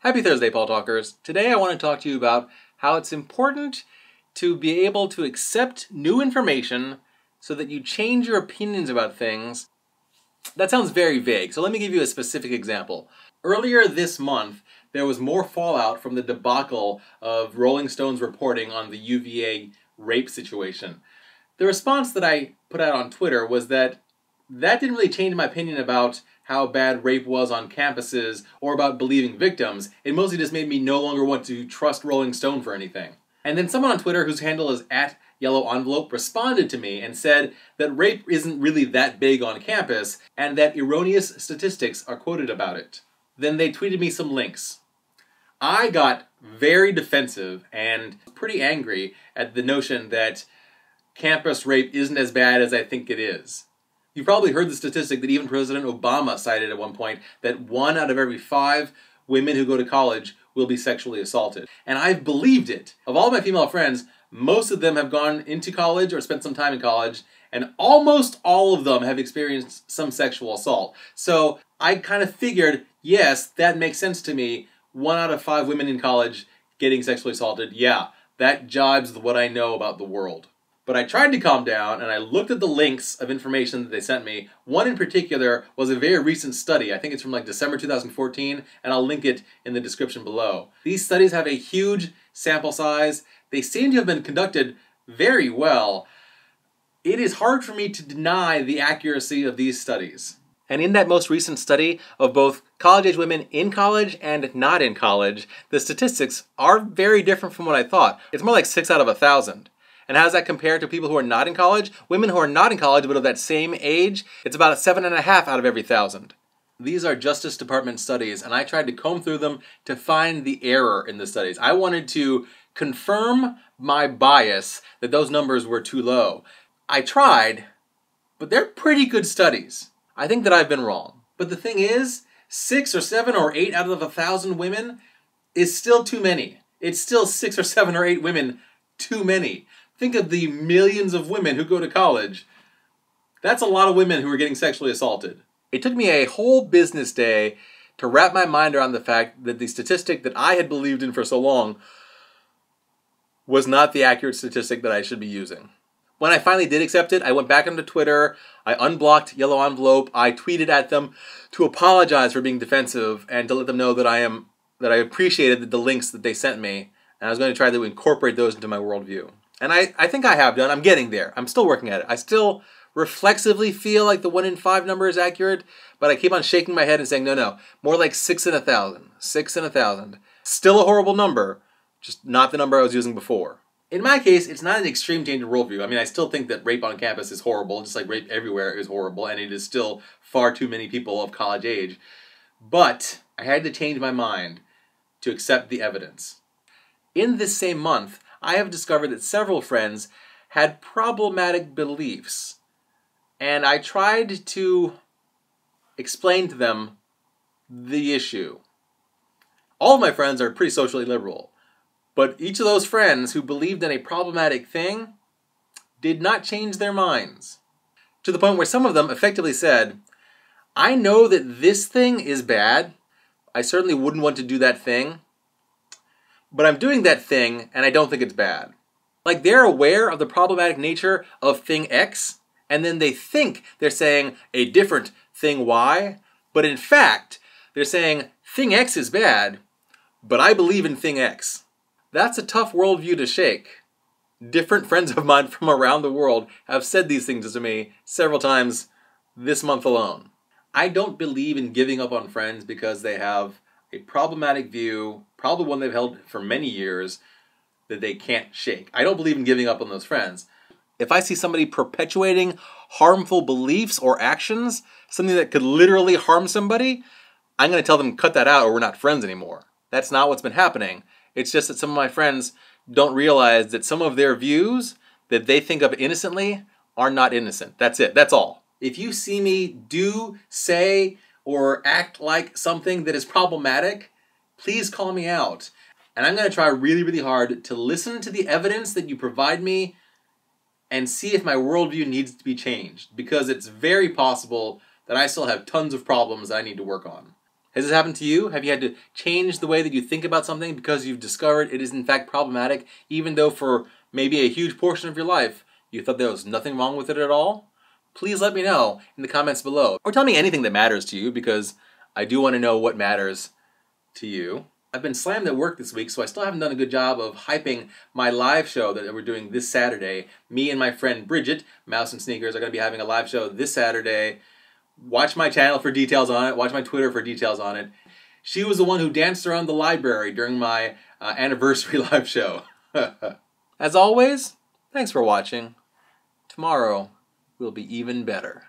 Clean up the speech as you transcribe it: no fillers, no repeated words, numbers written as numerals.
Happy Thursday, Paul Talkers. Today I want to talk to you about how it's important to be able to accept new information so that you change your opinions about things. That sounds very vague, so let me give you a specific example. Earlier this month, there was more fallout from the debacle of Rolling Stone's reporting on the UVA rape situation. The response that I put out on Twitter was that didn't really change my opinion about how bad rape was on campuses or about believing victims. It mostly just made me no longer want to trust Rolling Stone for anything. And then someone on Twitter whose handle is @YellowEnvelope responded to me and said that rape isn't really that big on campus and that erroneous statistics are quoted about it. Then they tweeted me some links. I got very defensive and pretty angry at the notion that campus rape isn't as bad as I think it is. You've probably heard the statistic that even President Obama cited at one point that 1 out of every 5 women who go to college will be sexually assaulted. And I've believed it. Of all my female friends, most of them have gone into college or spent some time in college, and almost all of them have experienced some sexual assault. So I kind of figured, yes, that makes sense to me. 1 out of 5 women in college getting sexually assaulted. Yeah, that jibes with what I know about the world. But I tried to calm down, and I looked at the links of information that they sent me. One in particular was a very recent study. I think it's from like December 2014, and I'll link it in the description below. These studies have a huge sample size. They seem to have been conducted very well. It is hard for me to deny the accuracy of these studies. And in that most recent study of both college-age women in college and not in college, the statistics are very different from what I thought. It's more like 6 out of 1,000. And how does that compare to people who are not in college? Women who are not in college but of that same age, it's about 7.5 out of every 1,000. These are Justice Department studies, and I tried to comb through them to find the error in the studies. I wanted to confirm my bias that those numbers were too low. I tried, but they're pretty good studies. I think that I've been wrong. But the thing is, 6 or 7 or 8 out of 1,000 women is still too many. It's still 6 or 7 or 8 women too many. Think of the millions of women who go to college. That's a lot of women who are getting sexually assaulted. It took me a whole business day to wrap my mind around the fact that the statistic that I had believed in for so long was not the accurate statistic that I should be using. When I finally did accept it, I went back onto Twitter, I unblocked Yellow Envelope, I tweeted at them to apologize for being defensive and to let them know that I appreciated the links that they sent me, and I was going to try to incorporate those into my worldview. And I think I have done. I'm getting there. I'm still working at it. I still reflexively feel like the 1 in 5 number is accurate, but I keep on shaking my head and saying, no, more like 6 in 1,000. 6 in 1,000. Still a horrible number, just not the number I was using before. In my case, it's not an extreme change in worldview. I mean, I still think that rape on campus is horrible, just like rape everywhere is horrible, and it is still far too many people of college age. But I had to change my mind to accept the evidence. In this same month, I have discovered that several friends had problematic beliefs, and I tried to explain to them the issue. All of my friends are pretty socially liberal, but each of those friends who believed in a problematic thing did not change their minds. To the point where some of them effectively said, I know that this thing is bad, I certainly wouldn't want to do that thing, but I'm doing that thing, and I don't think it's bad. Like, they're aware of the problematic nature of thing X, and then they think they're saying a different thing Y, but in fact, they're saying thing X is bad, but I believe in thing X. That's a tough worldview to shake. Different friends of mine from around the world have said these things to me several times this month alone. I don't believe in giving up on friends because they have a problematic view, probably one they've held for many years, that they can't shake. I don't believe in giving up on those friends. If I see somebody perpetuating harmful beliefs or actions, something that could literally harm somebody, I'm going to tell them cut that out or we're not friends anymore. That's not what's been happening. It's just that some of my friends don't realize that some of their views that they think of innocently are not innocent. That's it. That's all. If you see me do, say, or act like something that is problematic, please call me out. And I'm going to try really, really hard to listen to the evidence that you provide me and see if my worldview needs to be changed, because it's very possible that I still have tons of problems that I need to work on. Has this happened to you? Have you had to change the way that you think about something because you've discovered it is in fact problematic, even though for maybe a huge portion of your life you thought there was nothing wrong with it at all? Please let me know in the comments below. Or tell me anything that matters to you, because I do want to know what matters to you. I've been slammed at work this week, so I still haven't done a good job of hyping my live show that we're doing this Saturday. Me and my friend Bridget, Mouse and Sneakers, are going to be having a live show this Saturday. Watch my channel for details on it. Watch my Twitter for details on it. She was the one who danced around the library during my anniversary live show. As always, thanks for watching. Tomorrow will be even better.